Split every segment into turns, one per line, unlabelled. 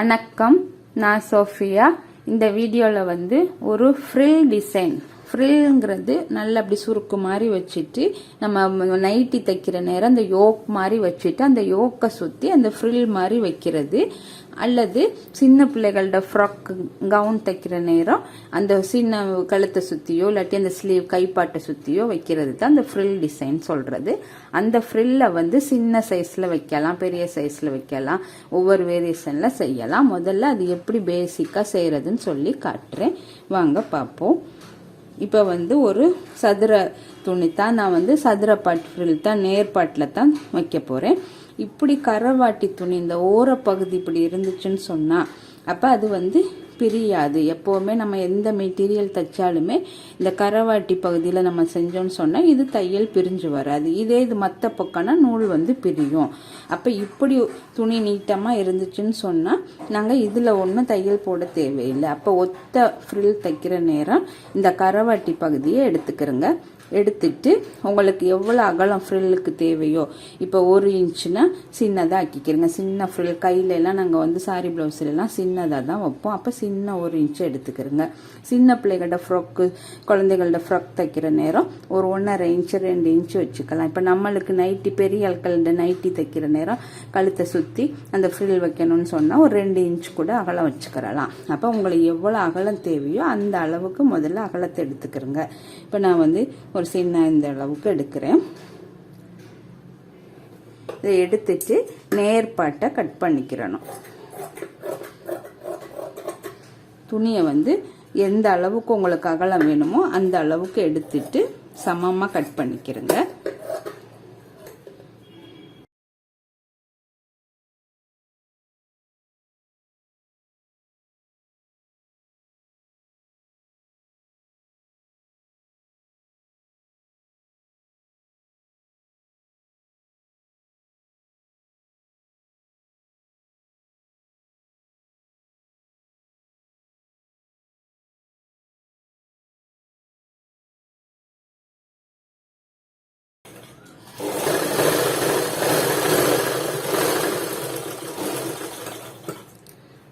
வணக்கம், நான் சோஃபியா. இந்த வீடியோவில் வந்து ஒரு ஃப்ரில் டிசைன். ஃப்ரில்ங்கிறது நல்லா அப்படி சுருக்கு மாதிரி வச்சுட்டு நம்ம நைட்டி தைக்கிற நேரம் அந்த யோக் மாதிரி வச்சுட்டு அந்த யோக்கை சுற்றி அந்த ஃப்ரில் மாதிரி வைக்கிறது, அல்லது சின்ன பிள்ளைகளோட ஃப்ராக் கவுன் தைக்கிற நேரம் அந்த சின்ன கழுத்தை சுற்றியோ இல்லாட்டி அந்த ஸ்லீவ் கைப்பாட்டை சுற்றியோ வைக்கிறது தான் அந்த ஃப்ரில் டிசைன் சொல்கிறது. அந்த ஃப்ரில்லை வந்து சின்ன சைஸில் வைக்கலாம், பெரிய சைஸில் வைக்கலாம், ஒவ்வொரு வேரியேஷனில் செய்யலாம். முதல்ல அது எப்படி பேசிக்காக செய்கிறதுன்னு சொல்லி காட்டுறேன், வாங்க பார்ப்போம். இப்போ வந்து ஒரு சதுர துணி தான், நான் வந்து சதுரப்பாட்டு ஃப்ரில் தான் நேர்பாட்டில் தான் வைக்க போகிறேன். இப்படி கரவாட்டி துணி இந்த ஓரப்பகுதி இப்படி இருந்துச்சுன்னு சொன்னால் அப்போ அது வந்து பிரியாது. எப்போவுமே நம்ம எந்த மெட்டீரியல் தைச்சாலுமே இந்த கரவாட்டி பகுதியில் நம்ம செஞ்சோன்னு சொன்னால் இது தையல் பிரிஞ்சு வராது. இதே இது மற்ற பக்கம்னா நூல் வந்து பிரியும். அப்போ இப்படி துணி நீட்டமாக இருந்துச்சுன்னு சொன்னால் நாங்கள் இதில் ஒன்றும் தையல் போட தேவையில்லை. அப்போ ஒத்த ஃப்ரில் தைக்கிற நேரம் இந்த கரவாட்டி பகுதியை எடுத்துக்கிறோங்க. எடுத்துட்டு உங்களுக்கு எவ்வளோ அகலம் ஃப்ரில்லுக்கு தேவையோ, இப்போ 1 இன்ச்சுனா சின்னதாக ஆக்கிக்கிறங்க. சின்ன ஃப்ரில் கையிலலாம் நாங்கள் வந்து சாரி ப்ளவுஸ்லாம் சின்னதாக தான் வைப்போம். அப்போ சின்ன 1 இன்ச்சு எடுத்துக்கிறோங்க. சின்ன பிள்ளைகளோட ஃப்ராக்கு, குழந்தைகளோட ஃப்ராக் தைக்கிற நேரம் ஒரு 1.5 இன்ச்சு 2 இன்ச்சு வச்சுக்கலாம். இப்போ நம்மளுக்கு நைட்டி, பெரிய ஆட்களோட நைட்டி தைக்கிற நேரம் கழுத்தை சுற்றி அந்த ஃப்ரில் வைக்கணும்னு சொன்னால் ஒரு 2 இன்ச்சு கூட அகலம் வச்சுக்கிறலாம். அப்போ உங்களுக்கு எவ்வளோ அகலம் தேவையோ அந்த அளவுக்கு முதல்ல அகலத்தை எடுத்துக்கிறோங்க. இப்போ நான் வந்து ஒரு சின்ன இந்த அளவுக்கு எடுக்கிறேன். இதை எடுத்துட்டு நேர்பாட்டை கட் பண்ணிக்கிறணும். துணியை வந்து எந்த அளவுக்கு உங்களுக்கு அகலம் வேணுமோ அந்த அளவுக்கு எடுத்துட்டு சமமாக கட் பண்ணிக்கிறங்க.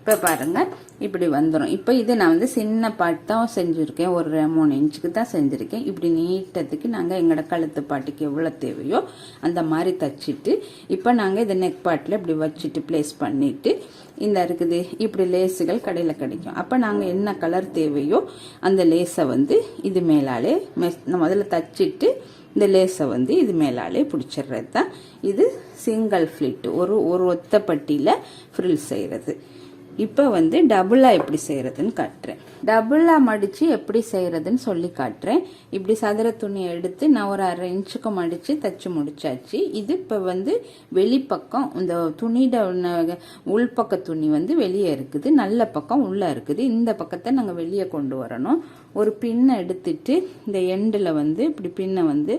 இப்போ பாருங்கள், இப்படி வந்துடும். இப்போ இது நான் வந்து சின்ன பாட்டு தான் செஞ்சுருக்கேன், ஒரு 3 இன்ச்சுக்கு தான் செஞ்சுருக்கேன். இப்படி நீட்டத்துக்கு நாங்கள் எங்களோட கழுத்து பாட்டுக்கு எவ்வளோ தேவையோ அந்த மாதிரி தச்சுட்டு, இப்போ நாங்கள் இதை நெக் பாட்டில் இப்படி வச்சுட்டு ப்ளேஸ் பண்ணிவிட்டு, இந்த இருக்குது இப்படி லேஸுகள் கடையில் கிடைக்கும். அப்போ நாங்கள் என்ன கலர் தேவையோ அந்த லேஸை வந்து இது மேலாலே முதல்ல தச்சுட்டு இந்த லேஸை வந்து இது மேலாலே பிடிச்சிடுறது தான் இது சிங்கிள் ஃப்ளிட், ஒரு ஒத்த பட்டியில் ஃப்ரில் செய்கிறது. இப்போ வந்து டபுளாக எப்படி செய்கிறதுன்னு காட்டுறேன். டபுளாக மடித்து எப்படி செய்கிறதுன்னு சொல்லி காட்டுறேன். இப்படி சதுர துணியை எடுத்து நான் ஒரு 1/2 இன்ச்சுக்கு மடித்து தைச்சி முடிச்சாச்சு. இது இப்போ வந்து வெளிப்பக்கம், இந்த துணியோட உள்பக்க துணி வந்து வெளியே இருக்குது, நல்ல பக்கம் உள்ளே இருக்குது. இந்த பக்கத்தை நாங்கள் வெளியே கொண்டு வரணும். ஒரு பின்னை எடுத்துட்டு இந்த எண்டில் வந்து இப்படி பின்னை வந்து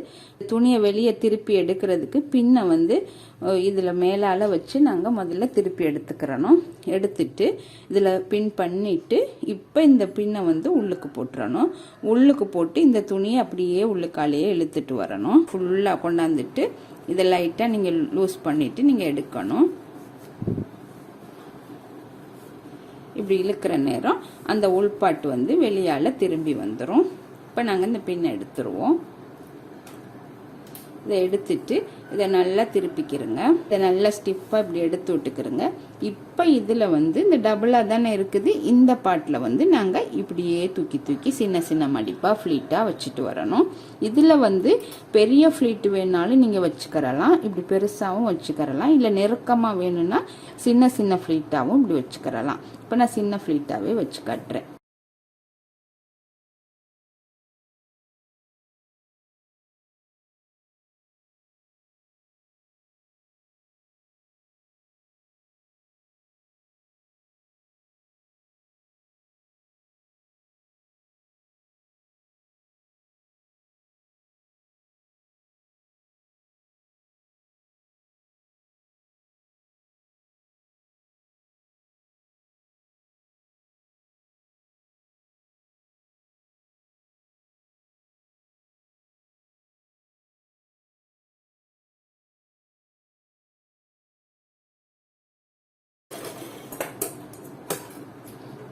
துணியை வெளியே திருப்பி எடுக்கிறதுக்கு பின்னை வந்து இதில் மேலால் வச்சு நாங்கள் முதல்ல திருப்பி எடுத்துக்கிறணும். எடுத்துட்டு இதில் பின் பண்ணிட்டு இப்போ இந்த பின்னை வந்து உள்ளுக்கு போட்டுறணும். உள்ளுக்கு போட்டு இந்த துணியை அப்படியே உள்ளுக்காலேயே இழுத்துட்டு வரணும். ஃபுல்லாக கொண்டாந்துட்டு இதை லைட்டாக நீங்கள் லூஸ் பண்ணிவிட்டு நீங்கள் எடுக்கணும். இப்படி இழுக்கிற நேரம் அந்த உள்பாட்டு வந்து வெளியால் திரும்பி வந்துடும். இப்போ நாங்கள் இந்த பின்னை எடுத்துருவோம். இதை எடுத்துட்டு இதை நல்லா திருப்பிக்கிறோங்க. இதை நல்லா ஸ்டிஃபாக இப்படி எடுத்து விட்டுக்கிறோங்க. இப்போ இதில் வந்து இந்த டபுளாக தானே இருக்குது, இந்த பாட்டில் வந்து நாங்கள் இப்படியே தூக்கி தூக்கி சின்ன சின்ன மடிப்பாக ஃப்ளீட்டாக வச்சுட்டு வரணும். இதில் வந்து பெரிய ஃப்ளீட்டு வேணாலும் நீங்கள் வச்சுக்கிறலாம், இப்படி பெருசாகவும் வச்சுக்கிறலாம். இல்லை நெருக்கமாக வேணும்னா சின்ன சின்ன ஃப்ளீட்டாகவும் இப்படி வச்சுக்கிறலாம். இப்போ நான் சின்ன ஃப்ளீட்டாகவே வச்சு காட்டுறேன்.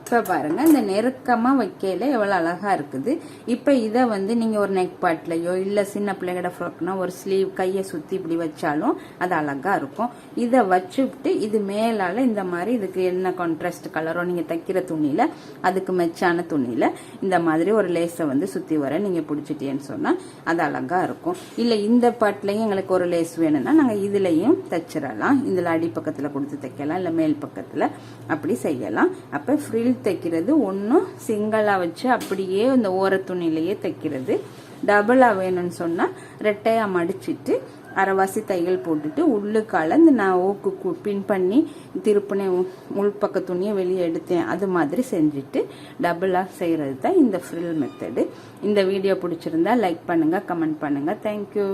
இப்போ பாருங்க இந்த நெருக்கமாக வைக்கையில எவ்வளோ அழகா இருக்குது. இப்போ இதை வந்து நீங்கள் ஒரு நெக் பாட்லையோ இல்லை சின்ன பிள்ளைகிட்ட ஃப்ராக்னா ஒரு ஸ்லீவ் கையை சுற்றி இப்படி வச்சாலும் அது அழகா இருக்கும். இதை வச்சுவிட்டு இது மேலால் இந்த மாதிரி இதுக்கு என்ன கான்ட்ராஸ்ட் கலரோ நீங்கள் தைக்கிற துணியில் அதுக்கு மெச்சான துணியில் இந்த மாதிரி ஒரு லேஸை வந்து சுற்றி வர நீங்கள் பிடிச்சிட்டேன்னு சொன்னால் அது அழகா இருக்கும். இல்லை இந்த பாட்லையும் எங்களுக்கு ஒரு லேஸ் வேணும்னா நாங்கள் இதுலையும் தைச்சிடலாம். இதில் அடிப்பக்கத்தில் கொடுத்து தைக்கலாம், இல்லை மேல் பக்கத்தில் அப்படி செய்யலாம். அப்போ ஃப்ரில் தைக்கிறது ஒன்றும் சிங்கிளாக வச்சு அப்படியே இந்த ஓர துணியிலேயே தைக்கிறது. டபுளாக வேணும்னு சொன்னால் ரெட்டையாக மடிச்சிட்டு அரைவாசி தையல் போட்டுட்டு உள்ளுக்கால இந்த நான் ஓக்கு பின் பண்ணி திருப்பினேன் உள்பக்க துணியை வெளியே எடுத்தேன் அது மாதிரி செஞ்சுட்டு டபுளாக செய்கிறது தான் இந்த ஃப்ரில் மெத்தடு. இந்த வீடியோ பிடிச்சிருந்தா லைக் பண்ணுங்கள், கமெண்ட் பண்ணுங்கள். தேங்க்யூ.